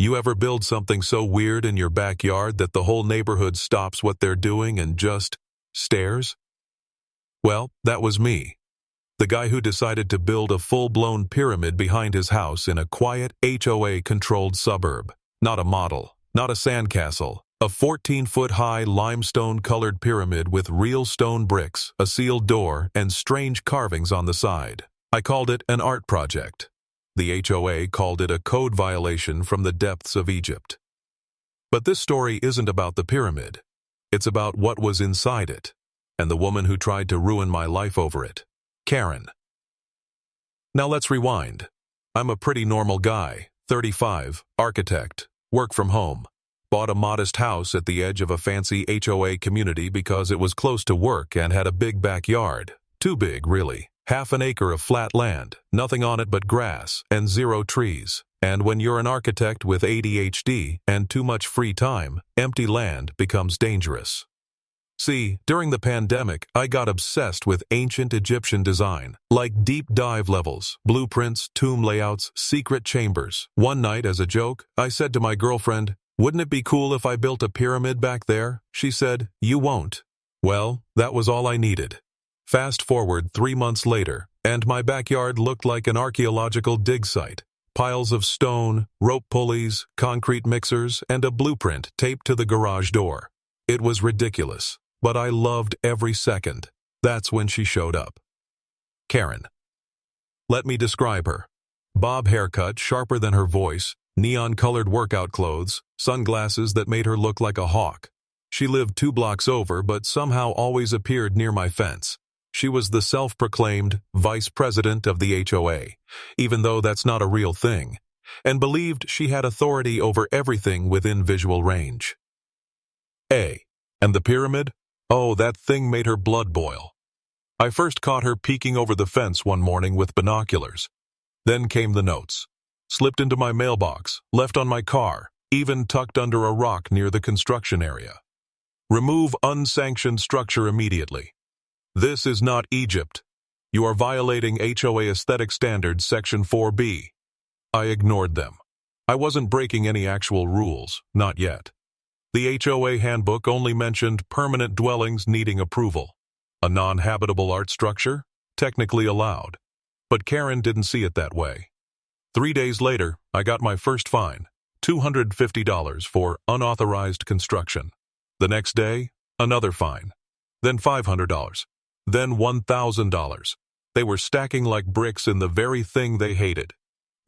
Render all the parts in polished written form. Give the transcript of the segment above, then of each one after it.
You ever build something so weird in your backyard that the whole neighborhood stops what they're doing and just stares? Well, that was me. The guy who decided to build a full-blown pyramid behind his house in a quiet HOA-controlled suburb. Not a model, not a sandcastle, a 14-foot-high limestone-colored pyramid with real stone bricks, a sealed door, and strange carvings on the side. I called it an art project. The HOA called it a code violation from the depths of Egypt. But this story isn't about the pyramid. It's about what was inside it, and the woman who tried to ruin my life over it. Karen. Now let's rewind. I'm a pretty normal guy, 35, architect, work from home. Bought a modest house at the edge of a fancy HOA community because it was close to work and had a big backyard. Too big, really. Half an acre of flat land, nothing on it but grass, and 0 trees. And when you're an architect with ADHD and too much free time, empty land becomes dangerous. See, during the pandemic, I got obsessed with ancient Egyptian design, like deep dive levels, blueprints, tomb layouts, secret chambers. One night, as a joke, I said to my girlfriend, "Wouldn't it be cool if I built a pyramid back there?" She said, "You won't." Well, that was all I needed. Fast forward 3 months later, and my backyard looked like an archaeological dig site. Piles of stone, rope pulleys, concrete mixers, and a blueprint taped to the garage door. It was ridiculous, but I loved every second. That's when she showed up. Karen. Let me describe her. Bob haircut sharper than her voice, neon-colored workout clothes, sunglasses that made her look like a hawk. She lived 2 blocks over but somehow always appeared near my fence. She was the self-proclaimed vice president of the HOA, even though that's not a real thing, and believed she had authority over everything within visual range. And the pyramid? Oh, that thing made her blood boil. I first caught her peeking over the fence one morning with binoculars. Then came the notes. Slipped into my mailbox, left on my car, even tucked under a rock near the construction area. Remove unsanctioned structure immediately. This is not Egypt. You are violating HOA Aesthetic Standards Section 4B. I ignored them. I wasn't breaking any actual rules, not yet. The HOA handbook only mentioned permanent dwellings needing approval. A non-habitable art structure? Technically allowed. But Karen didn't see it that way. 3 days later, I got my first fine, $250 for unauthorized construction. The next day, another fine. Then $500. Then $1,000. They were stacking like bricks in the very thing they hated.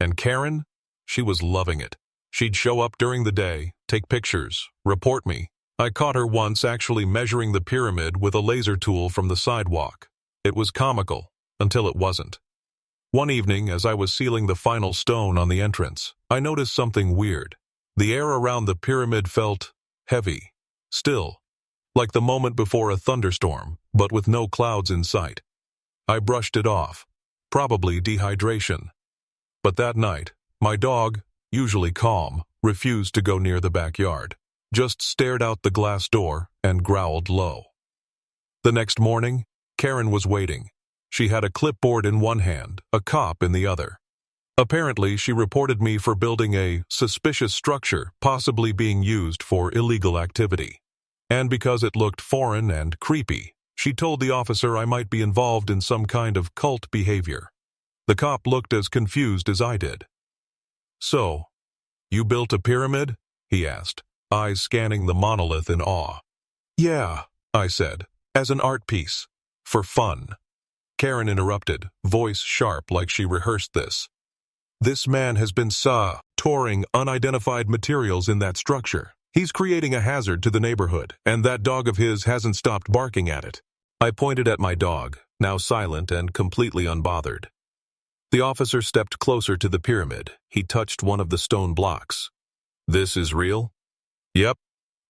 And Karen? She was loving it. She'd show up during the day, take pictures, report me. I caught her once actually measuring the pyramid with a laser tool from the sidewalk. It was comical, until it wasn't. One evening, as I was sealing the final stone on the entrance, I noticed something weird. The air around the pyramid felt heavy, still, like the moment before a thunderstorm, but with no clouds in sight. I brushed it off, probably dehydration. But that night, my dog, usually calm, refused to go near the backyard, just stared out the glass door and growled low. The next morning, Karen was waiting. She had a clipboard in one hand, a cop in the other. Apparently, she reported me for building a suspicious structure possibly being used for illegal activity. And because it looked foreign and creepy, she told the officer I might be involved in some kind of cult behavior. The cop looked as confused as I did. "So, you built a pyramid?" he asked, eyes scanning the monolith in awe. "Yeah," I said, "as an art piece. For fun." Karen interrupted, voice sharp like she rehearsed this. "This man has been storing unidentified materials in that structure. He's creating a hazard to the neighborhood, and that dog of his hasn't stopped barking at it." I pointed at my dog, now silent and completely unbothered. The officer stepped closer to the pyramid. He touched one of the stone blocks. "This is real?" "Yep.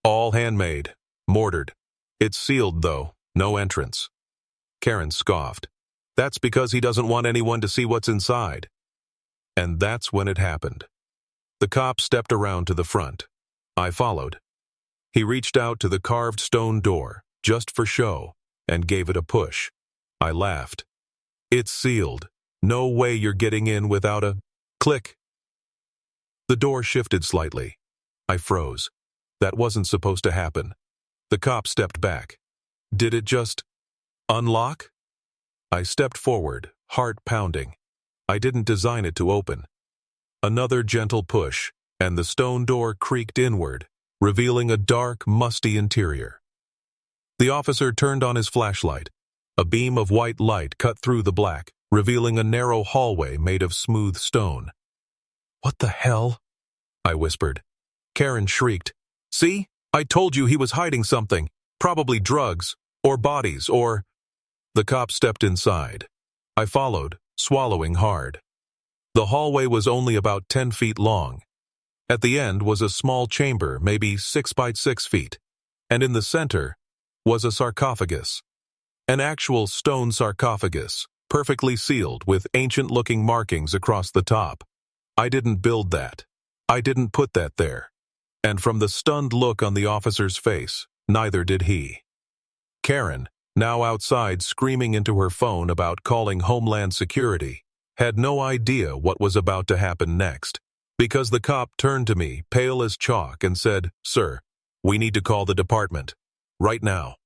All handmade. Mortared. It's sealed, though. No entrance." Karen scoffed. "That's because he doesn't want anyone to see what's inside." And that's when it happened. The cop stepped around to the front. I followed. He reached out to the carved stone door, just for show, and gave it a push. I laughed. "It's sealed. No way you're getting in without a..." Click. The door shifted slightly. I froze. That wasn't supposed to happen. The cop stepped back. Did it just unlock? I stepped forward, heart pounding. I didn't design it to open. Another gentle push, and the stone door creaked inward, revealing a dark, musty interior. The officer turned on his flashlight. A beam of white light cut through the black, revealing a narrow hallway made of smooth stone. "What the hell?" I whispered. Karen shrieked. "See? I told you he was hiding something. Probably drugs, or bodies, or—" The cop stepped inside. I followed, swallowing hard. The hallway was only about 10 feet long. At the end was a small chamber, maybe 6 by 6 feet, and in the center was a sarcophagus. An actual stone sarcophagus, perfectly sealed with ancient-looking markings across the top. I didn't build that. I didn't put that there. And from the stunned look on the officer's face, neither did he. Karen, now outside screaming into her phone about calling Homeland Security, had no idea what was about to happen next, because the cop turned to me, pale as chalk, and said, "Sir, we need to call the department. Right now."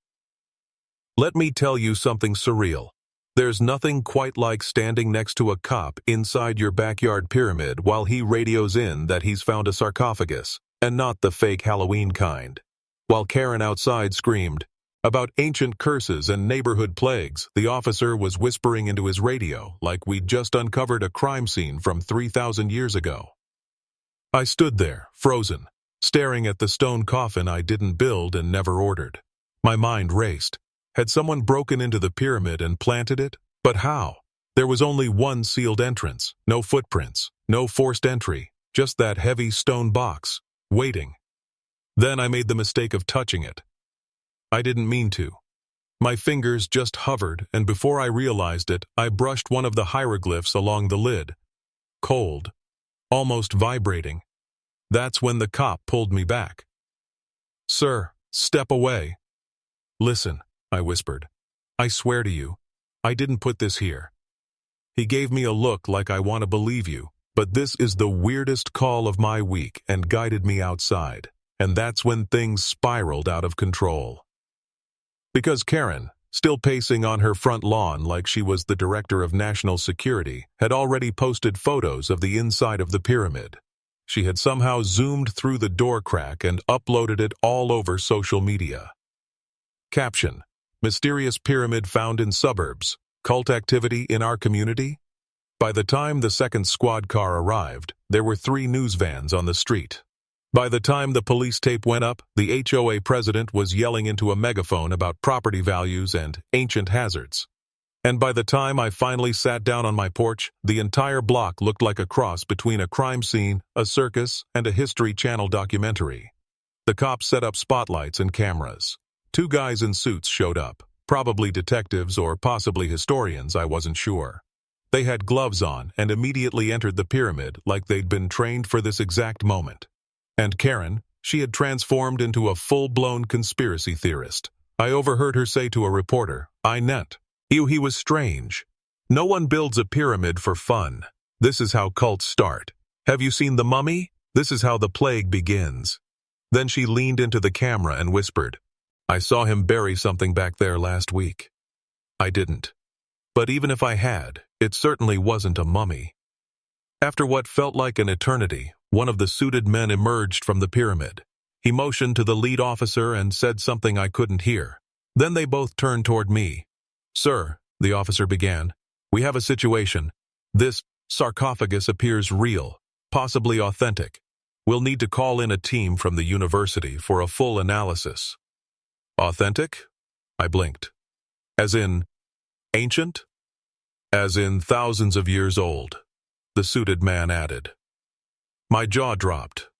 Let me tell you something surreal. There's nothing quite like standing next to a cop inside your backyard pyramid while he radios in that he's found a sarcophagus, and not the fake Halloween kind. While Karen outside screamed about ancient curses and neighborhood plagues, the officer was whispering into his radio like we'd just uncovered a crime scene from 3,000 years ago. I stood there, frozen, staring at the stone coffin I didn't build and never ordered. My mind raced. Had someone broken into the pyramid and planted it? But how? There was only one sealed entrance, no footprints, no forced entry, just that heavy stone box, waiting. Then I made the mistake of touching it. I didn't mean to. My fingers just hovered, and before I realized it, I brushed one of the hieroglyphs along the lid. Cold, almost vibrating. That's when the cop pulled me back. "Sir, step away." "Listen," I whispered. "I swear to you, I didn't put this here." He gave me a look like I want to believe you, but this is the weirdest call of my week, and guided me outside. And that's when things spiraled out of control. Because Karen, still pacing on her front lawn like she was the director of national security, had already posted photos of the inside of the pyramid. She had somehow zoomed through the door crack and uploaded it all over social media. Caption: "Mysterious pyramid found in suburbs. Cult activity in our community?" By the time the second squad car arrived, there were 3 news vans on the street. By the time the police tape went up, the HOA president was yelling into a megaphone about property values and ancient hazards. And by the time I finally sat down on my porch, the entire block looked like a cross between a crime scene, a circus, and a History Channel documentary. The cops set up spotlights and cameras. 2 guys in suits showed up, probably detectives or possibly historians, I wasn't sure. They had gloves on and immediately entered the pyramid like they'd been trained for this exact moment. And Karen, she had transformed into a full-blown conspiracy theorist. I overheard her say to a reporter, He was strange. No one builds a pyramid for fun. This is how cults start. Have you seen The Mummy? This is how the plague begins." Then she leaned into the camera and whispered, "I saw him bury something back there last week." I didn't. But even if I had, it certainly wasn't a mummy. After what felt like an eternity, one of the suited men emerged from the pyramid. He motioned to the lead officer and said something I couldn't hear. Then they both turned toward me. "Sir," the officer began, "we have a situation. This sarcophagus appears real, possibly authentic. We'll need to call in a team from the university for a full analysis." "Authentic?" I blinked. "As in ancient?" "As in thousands of years old," the suited man added. My jaw dropped.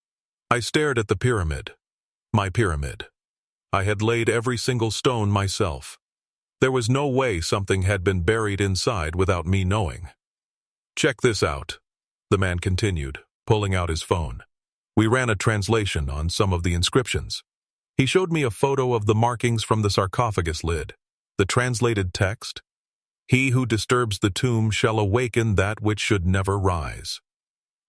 I stared at the pyramid. My pyramid. I had laid every single stone myself. There was no way something had been buried inside without me knowing. "Check this out," the man continued, pulling out his phone. We ran a translation on some of the inscriptions. He showed me a photo of the markings from the sarcophagus lid. The translated text: "He who disturbs the tomb shall awaken that which should never rise."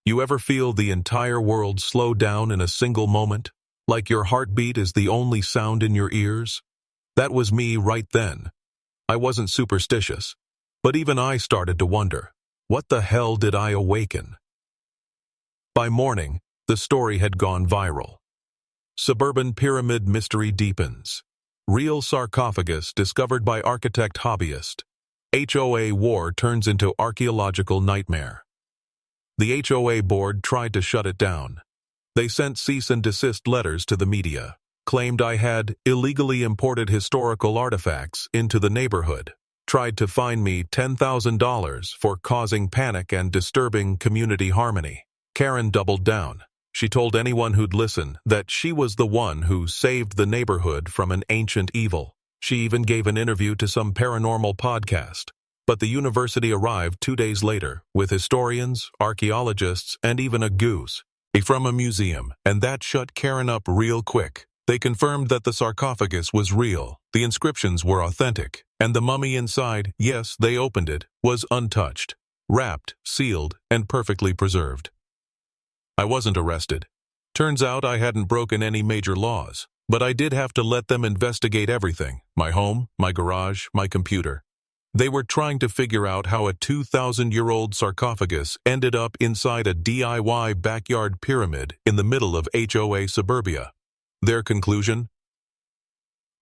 You ever feel the entire world slow down in a single moment? Like your heartbeat is the only sound in your ears? That was me right then. I wasn't superstitious, but even I started to wonder, what the hell did I awaken? By morning, the story had gone viral. Suburban pyramid mystery deepens. Real sarcophagus discovered by architect hobbyist. HOA war turns into archaeological nightmare. The HOA board tried to shut it down. They sent cease and desist letters to the media, claimed I had illegally imported historical artifacts into the neighborhood, tried to fine me $10,000 for causing panic and disturbing community harmony. Karen doubled down. She told anyone who'd listen that she was the one who saved the neighborhood from an ancient evil. She even gave an interview to some paranormal podcast. But the university arrived 2 days later with historians, archaeologists, and even a goose from a museum, and that shut Karen up real quick. They confirmed that the sarcophagus was real, the inscriptions were authentic, and the mummy inside, yes, they opened it, was untouched, wrapped, sealed, and perfectly preserved. I wasn't arrested. Turns out I hadn't broken any major laws, but I did have to let them investigate everything: my home, my garage, my computer. They were trying to figure out how a 2,000-year-old sarcophagus ended up inside a DIY backyard pyramid in the middle of HOA suburbia. Their conclusion?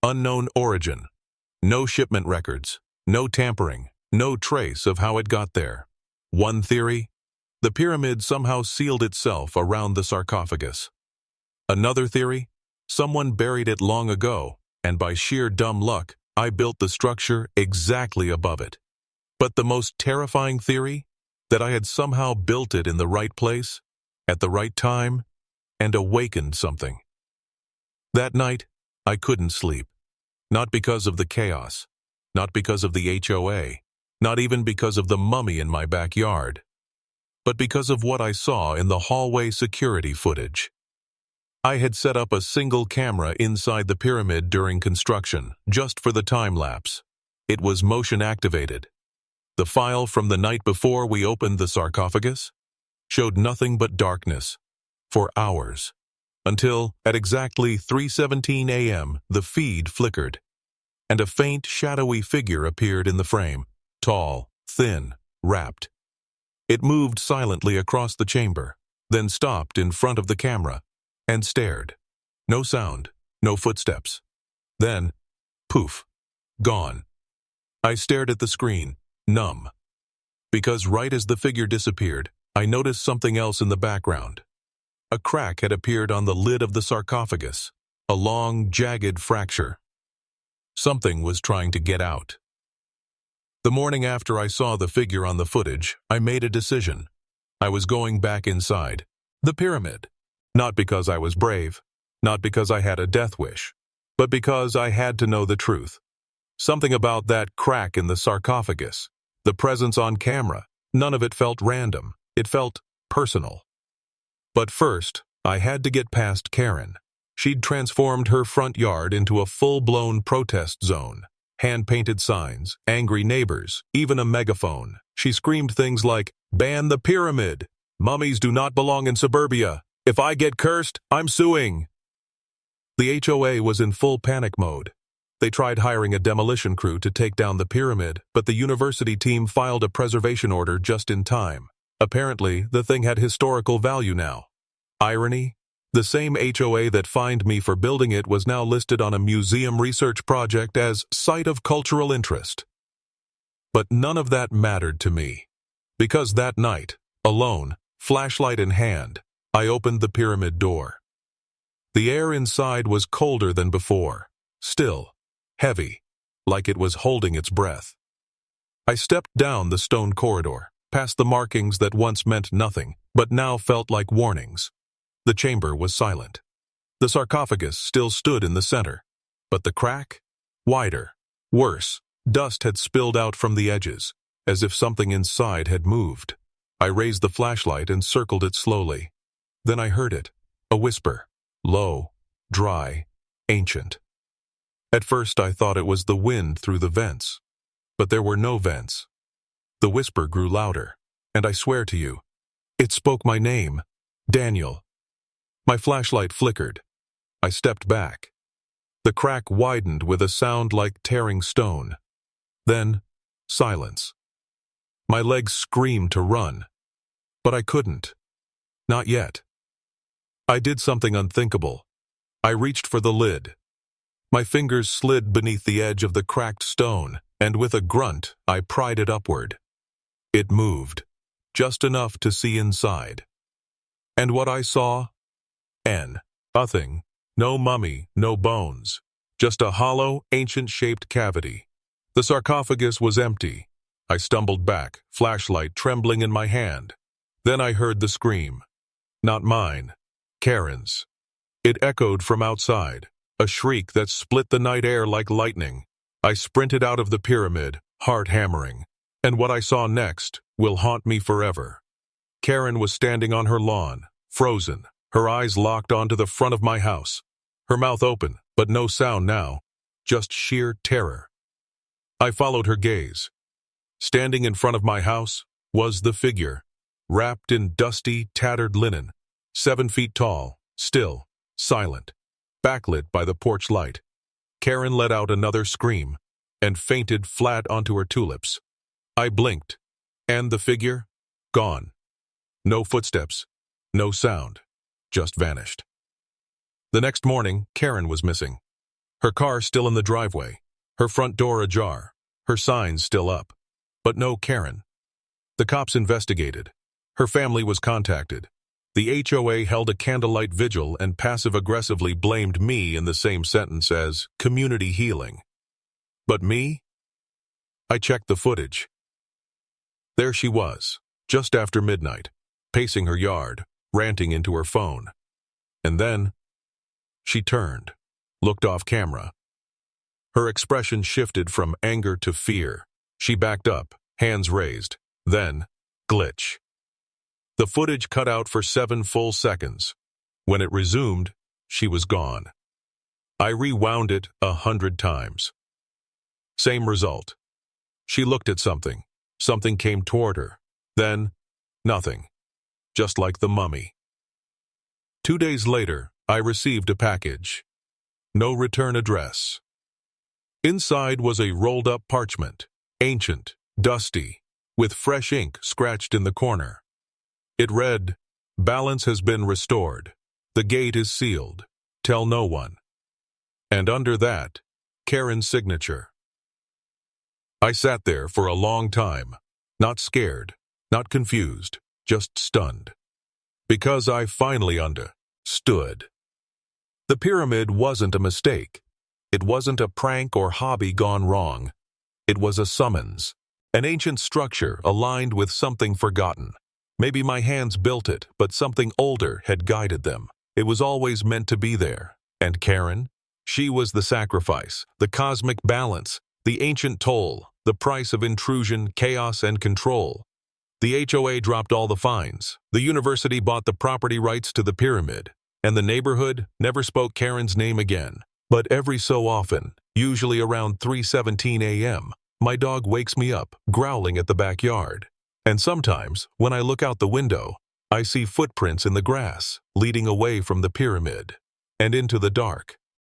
Unknown origin. No shipment records. No tampering. No trace of how it got there. One theory? The pyramid somehow sealed itself around the sarcophagus. Another theory? Someone buried it long ago, and by sheer dumb luck, I built the structure exactly above it. But the most terrifying theory? That I had somehow built it in the right place, at the right time, and awakened something. That night, I couldn't sleep. Not because of the chaos, not because of the HOA, not even because of the mummy in my backyard, but because of what I saw in the hallway security footage. I had set up a single camera inside the pyramid during construction, just for the time-lapse. It was motion-activated. The file from the night before we opened the sarcophagus showed nothing but darkness for hours, until, at exactly 3:17 a.m., the feed flickered, and a faint, shadowy figure appeared in the frame, tall, thin, wrapped. It moved silently across the chamber, then stopped in front of the camera, and stared. No sound, no footsteps. Then, poof, gone. I stared at the screen, numb. Because right as the figure disappeared, I noticed something else in the background. A crack had appeared on the lid of the sarcophagus, a long, jagged fracture. Something was trying to get out. The morning after I saw the figure on the footage, I made a decision. I was going back inside the pyramid. Not because I was brave, not because I had a death wish, but because I had to know the truth. Something about that crack in the sarcophagus, the presence on camera, none of it felt random. It felt personal. But first, I had to get past Karen. She'd transformed her front yard into a full-blown protest zone. Hand-painted signs, angry neighbors, even a megaphone. She screamed things like, "Ban the pyramid! Mummies do not belong in suburbia! If I get cursed, I'm suing!" The HOA was in full panic mode. They tried hiring a demolition crew to take down the pyramid, but the university team filed a preservation order just in time. Apparently, the thing had historical value now. Irony? The same HOA that fined me for building it was now listed on a museum research project as Site of Cultural Interest. But none of that mattered to me. Because that night, alone, flashlight in hand, I opened the pyramid door. The air inside was colder than before, still, heavy, like it was holding its breath. I stepped down the stone corridor, past the markings that once meant nothing, but now felt like warnings. The chamber was silent. The sarcophagus still stood in the center, but the crack? Wider. Worse, dust had spilled out from the edges, as if something inside had moved. I raised the flashlight and circled it slowly. Then I heard it, a whisper, low, dry, ancient. At first I thought it was the wind through the vents, but there were no vents. The whisper grew louder, and I swear to you, It spoke my name. Daniel. My flashlight flickered. I stepped back. The crack widened with a sound like tearing stone. Then, silence. My legs screamed to run, but I couldn't. Not yet. I did something unthinkable. I reached for the lid. My fingers slid beneath the edge of the cracked stone, and with a grunt, I pried it upward. It moved, just enough to see inside. And what I saw? Nothing. No mummy, no bones. Just a hollow, ancient-shaped cavity. The sarcophagus was empty. I stumbled back, flashlight trembling in my hand. Then I heard the scream. Not mine. Karen's. It echoed from outside, a shriek that split the night air like lightning. I sprinted out of the pyramid, heart hammering. And what I saw next will haunt me forever. Karen was standing on her lawn, frozen, her eyes locked onto the front of my house. Her mouth open, but no sound now, just sheer terror. I followed her gaze. Standing in front of my house was the figure, wrapped in dusty, tattered linen, 7 feet tall, still, silent, backlit by the porch light. Karen let out another scream and fainted flat onto her tulips. I blinked, and the figure, gone. No footsteps, no sound, just vanished. The next morning, Karen was missing. Her car still in the driveway, her front door ajar, her signs still up, but no Karen. The cops investigated. Her family was contacted. The HOA held a candlelight vigil and passive-aggressively blamed me in the same sentence as community healing. But me? I checked the footage. There she was, just after midnight, pacing her yard, ranting into her phone. And then, she turned, looked off camera. Her expression shifted from anger to fear. She backed up, hands raised. Then, glitch. The footage cut out for 7 full seconds. When it resumed, she was gone. I rewound it 100 times. Same result. She looked at something. Something came toward her. Then, nothing. Just like the mummy. 2 days later, I received a package. No return address. Inside was a rolled-up parchment, ancient, dusty, with fresh ink scratched in the corner. It read, "Balance has been restored. The gate is sealed. Tell no one." And under that, Karen's signature. I sat there for a long time, not scared, not confused, just stunned. Because I finally understood. The pyramid wasn't a mistake. It wasn't a prank or hobby gone wrong. It was a summons, an ancient structure aligned with something forgotten. Maybe my hands built it, but something older had guided them. It was always meant to be there. And Karen? She was the sacrifice, the cosmic balance, the ancient toll, the price of intrusion, chaos, and control. The HOA dropped all the fines. The university bought the property rights to the pyramid. And the neighborhood never spoke Karen's name again. But every so often, usually around 3:17 a.m., my dog wakes me up, growling at the backyard. And sometimes, when I look out the window, I see footprints in the grass, leading away from the pyramid and into the dark.